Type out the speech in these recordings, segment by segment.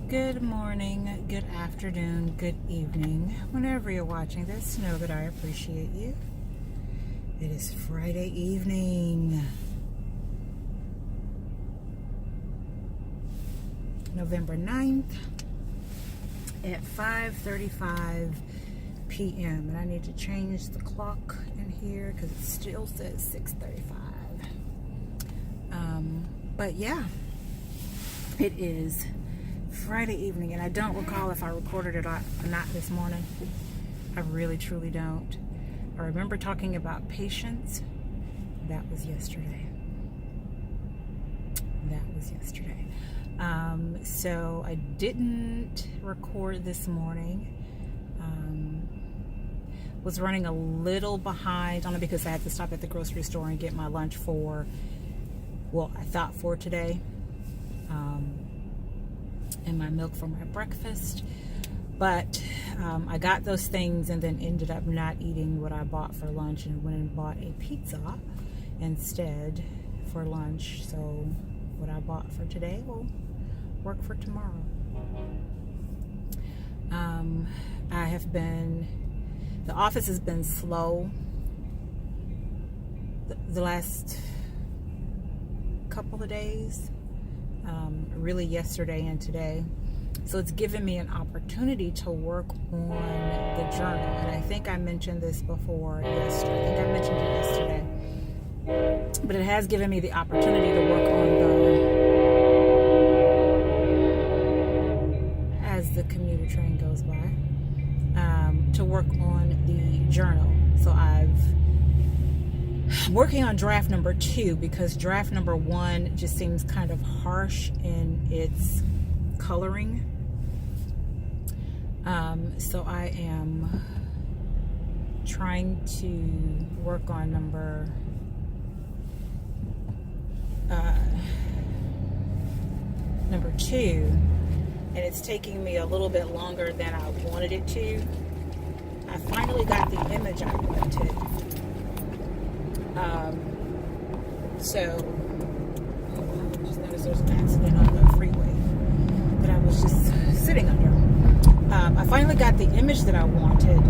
Good morning, good afternoon, good evening. Whenever you're watching this, know that I appreciate you. It is Friday evening, November 9th at 5:35 p.m. And I need to change the clock in here because it still says 6:35. But yeah, it is Friday evening, and I don't recall if I recorded it or not this morning. I really truly don't. I remember talking about patience. That was yesterday. So I didn't record this morning. Was running a little behind, only because I had to stop at the grocery store and get my lunch I thought for today. And my milk for my breakfast, but I got those things and then ended up not eating what I bought for lunch and went and bought a pizza instead for lunch. So what I bought for today will work for tomorrow. The office has been slow the last couple of days. Really yesterday and today. So it's given me an opportunity to work on the journal. And I think I mentioned this before yesterday. I think I mentioned it yesterday. But it has given me the opportunity to work on as the commuter train goes by, to work on the journal. So I'm working on draft number 2 because draft number 1 just seems kind of harsh in its coloring. So I am trying to work on number 2, and it's taking me a little bit longer than I wanted it to. I finally got the image I wanted. So, I just noticed there's an accident on the freeway that I was just sitting under. I finally got the image that I wanted,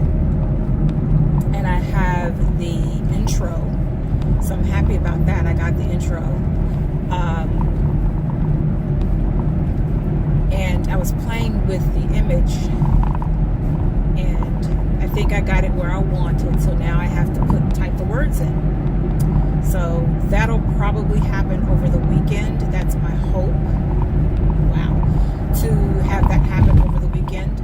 and I have the intro, so I'm happy about that. I got the intro, and I was playing with the image, and I think I got it where I wanted, so now I have to type the words in. So that'll probably happen over the weekend. That's my hope. Wow. To have that happen over the weekend.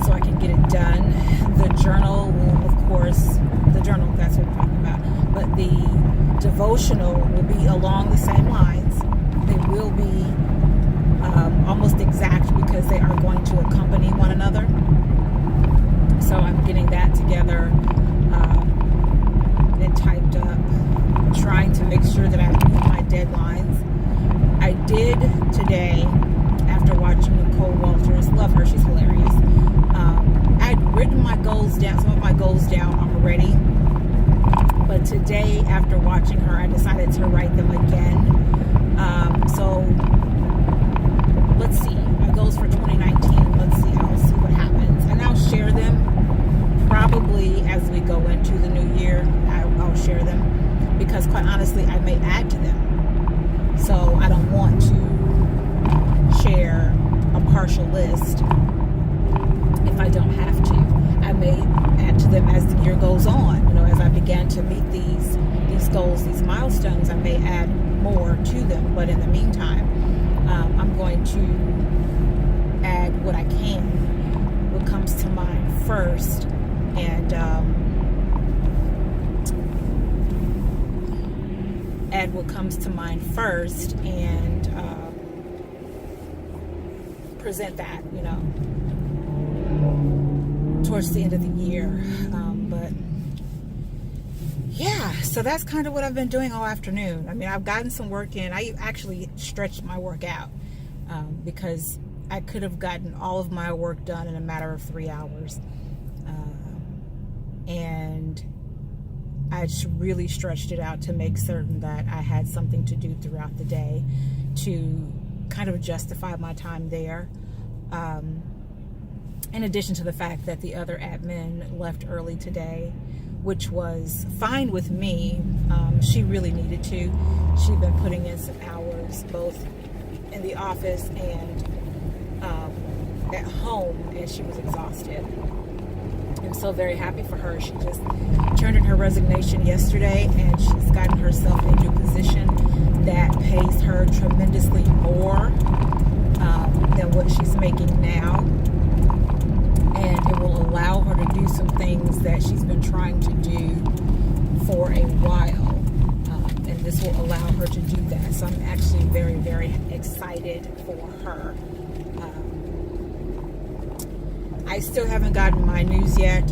So I can get it done. The journal will, of course, that's what we're talking about. But the devotional will be along the same lines. They will be almost exact because they are going to accompany one another. So I'm getting that together. And typed up, trying to make sure that I meet my deadlines. I did today, after watching Nicole Walters, love her, she's hilarious. I'd written my goals down, some of my goals down already, but today, after watching her, I decided to write them again. So let's see, my goals for 2019, let's see, I'll see what happens, and I'll share them probably as we go into the new year. I'll share them because, quite honestly, I may add to them. So I don't want to share a partial list if I don't have to. I may add to them as the year goes on. As I began to meet these goals, these milestones, I may add more to them. But in the meantime, I'm going to add what I can, what comes to mind first, and add what comes to mind first and present that, towards the end of the year. But yeah, so that's kind of what I've been doing all afternoon. I mean, I've gotten some work in. I actually stretched my work out because I could have gotten all of my work done in a matter of 3 hours. And I just really stretched it out to make certain that I had something to do throughout the day to kind of justify my time there. In addition to the fact that the other admin left early today, which was fine with me. She really needed to. She'd been putting in some hours both in the office and at home, and she was exhausted. I'm so very happy for her. She just turned in her resignation yesterday, and she's gotten herself into a position that pays her tremendously more than what she's making now. And it will allow her to do some things that she's been trying to do for a while. And this will allow her to do that. So I'm actually very, very excited for her. I still haven't gotten my news yet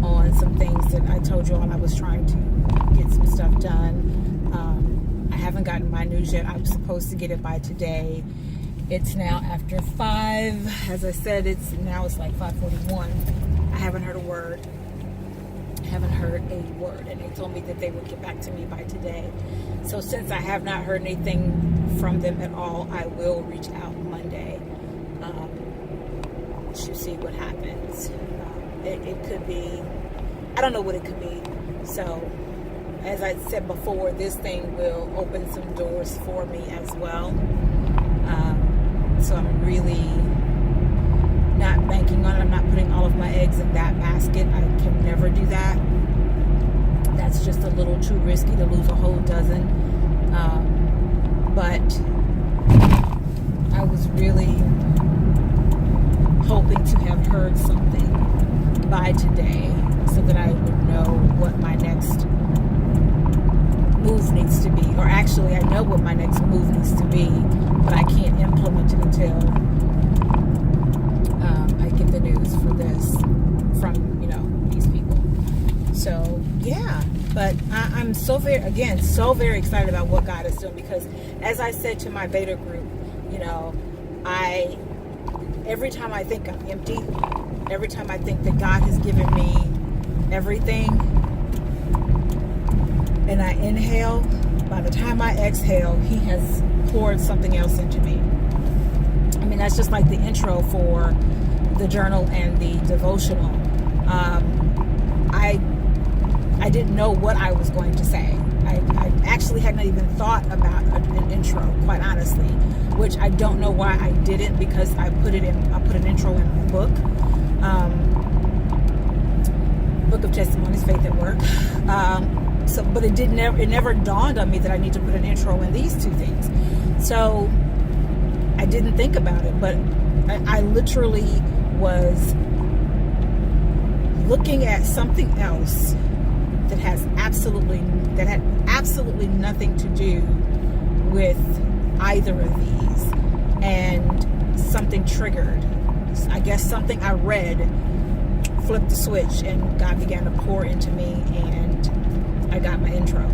on some things that I told you all I was trying to get some stuff done. I haven't gotten my news yet. I was supposed to get it by today. It's now after 5. As I said, it's like 5:41. I haven't heard a word. And they told me that they would get back to me by today. So since I have not heard anything from them at all, I will reach out Monday to see what happens. It could be, I don't know what it could be. So as I said before, this thing will open some doors for me as well. So I'm really not banking on it. I'm not putting all of my eggs in that basket. I can never do that. That's just a little too risky to lose a whole dozen. But I was really hoping to have heard something by today so that I would know what my next move needs to be. Or actually, I know what my next move needs to be, but I can't implement it until I get the news for this from, these people. So, yeah. But I'm so very excited about what God is doing, because as I said to my beta group, every time I think I'm empty, every time I think that God has given me everything, and I inhale, by the time I exhale, He has poured something else into me. I mean, that's just like the intro for the journal and the devotional. I didn't know what I was going to say. I actually had not even thought about an intro, quite honestly, which I don't know why I didn't, because I put an intro in the book of Testimonies, Faith at Work. But it never dawned on me that I need to put an intro in these two things. So I didn't think about it, but I literally was looking at something else that had absolutely nothing to do with either of these, and something triggered. I guess something I read flipped the switch, and God began to pour into me, and I got my intro.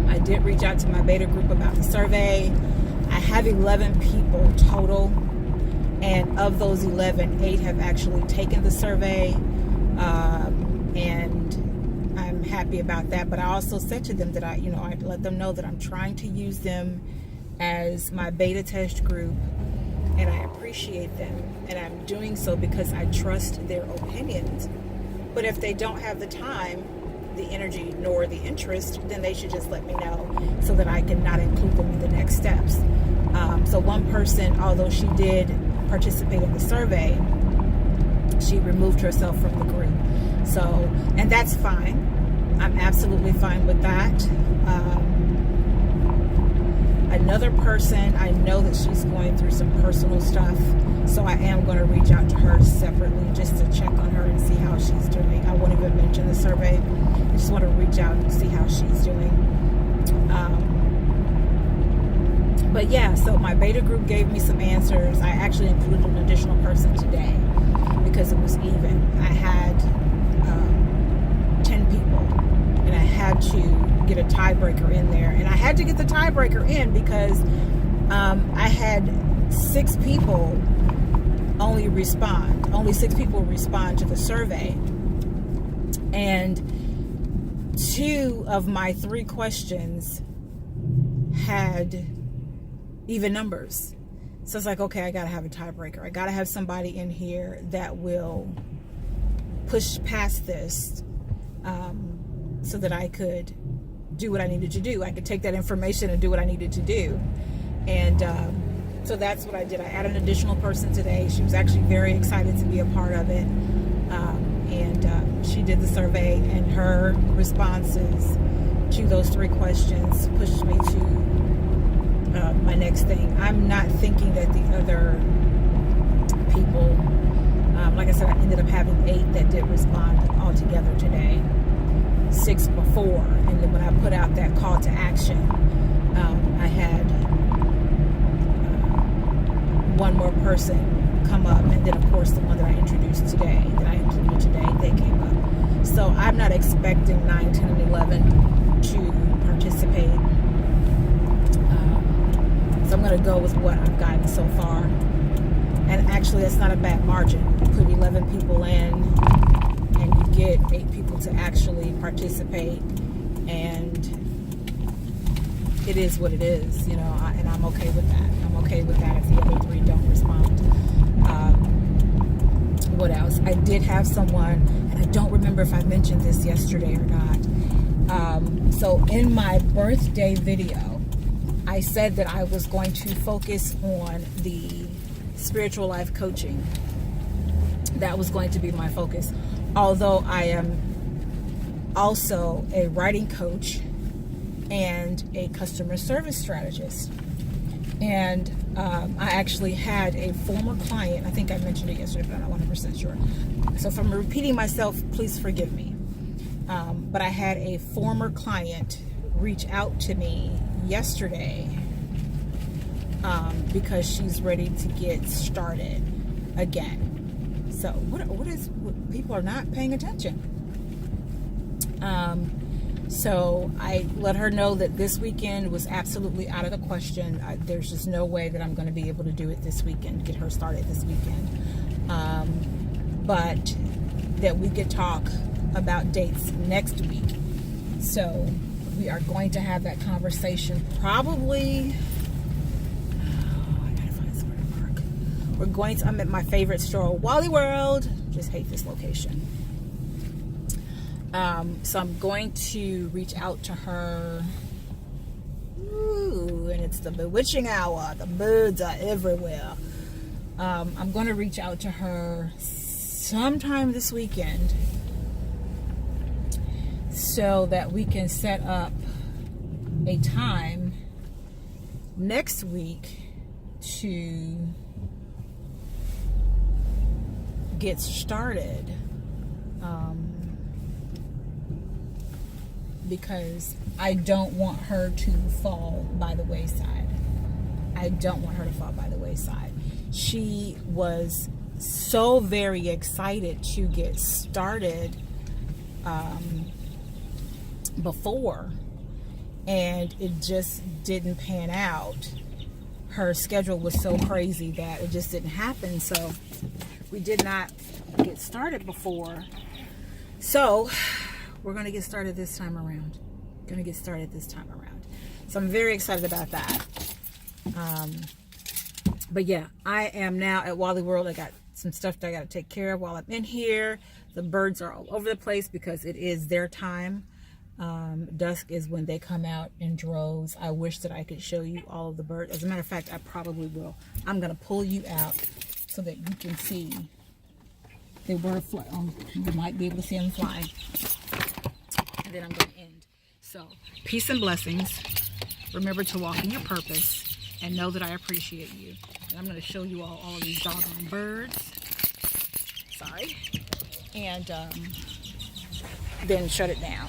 I did reach out to my beta group about the survey. I have 11 people total, and of those 11, 8 have actually taken the survey, and I'm happy about that. But I also said to them that I let them know that I'm trying to use them as my beta test group, and I appreciate them, and I'm doing so because I trust their opinions. But if they don't have the time, the energy, nor the interest, then they should just let me know so that I can not include them in the next steps. So one person, although she did participate in the survey, she removed herself from the group. So, and that's fine. I'm absolutely fine with that. Another person, I know that she's going through some personal stuff, so I am going to reach out to her separately just to check on her and see how she's doing. I won't even mention the survey. I just want to reach out and see how she's doing. But yeah, so my beta group gave me some answers. I actually included an additional person today because it was even. I had 10 people, and I had to get a tiebreaker in there. And I had to get the tiebreaker in because I had 6 people only 6 people respond to the survey. And 2 of my 3 questions had even numbers. So it's like, okay, I gotta have a tiebreaker. I gotta have somebody in here that will push past this, so that I could do what I needed to do. I could take that information and do what I needed to do. And so that's what I did. I added an additional person today. She was actually very excited to be a part of it. And she did the survey, and her responses to those 3 questions pushed me to my next thing. I'm not thinking that the other people, like I said, I ended up having 8 that did respond altogether today, 6 before, and then when I put out that call to action, I had one more person come up, and then of course the one that I introduced today, that I included today, they came up. So I'm not expecting 9, 10, and 11 to participate. So I'm going to go with what I've gotten so far. And actually, that's not a bad margin. You put 11 people in, and you get 8 people to actually participate, and it is what it is, you know, and I'm okay with that. I'm okay with that if the other 3 don't respond. What else? I did have someone, and I don't remember if I mentioned this yesterday or not. So in my birthday video, I said that I was going to focus on the spiritual life coaching. That was going to be my focus. Although I am also a writing coach and a customer service strategist. And I actually had a former client, I think I mentioned it yesterday, but I'm not 100% sure. So if I'm repeating myself, please forgive me. But I had a former client reach out to me yesterday because she's ready to get started again. So what people are not paying attention. So I let her know that this weekend was absolutely out of the question. There's just no way that I'm going to be able to do it this weekend, get her started this weekend. But that we could talk about dates next week. So we are going to have that conversation probably. I gotta find somewhere to park. I'm at my favorite store, Wally World. Just hate this location. So I'm going to reach out to her. Ooh, and it's the bewitching hour. The birds are everywhere. I'm going to reach out to her sometime this weekend so that we can set up a time next week to get started. Because I don't want her to fall by the wayside. I don't want her to fall by the wayside. She was so very excited to get started before, and it just didn't pan out. Her schedule was so crazy that it just didn't happen. So we did not get started before. So we're going to get started this time around. So I'm very excited about that. But yeah, I am now at Wally World. I got some stuff that I got to take care of while I'm in here. The birds are all over the place because it is their time. Dusk is when they come out in droves. I wish that I could show you all of the birds. As a matter of fact, I probably will. I'm going to pull you out so that you can see the bird fly. You might be able to see them flying. And then I'm going to end. So, peace and blessings. Remember to walk in your purpose and know that I appreciate you. And I'm going to show you all of these doggone birds. Sorry. And then shut it down.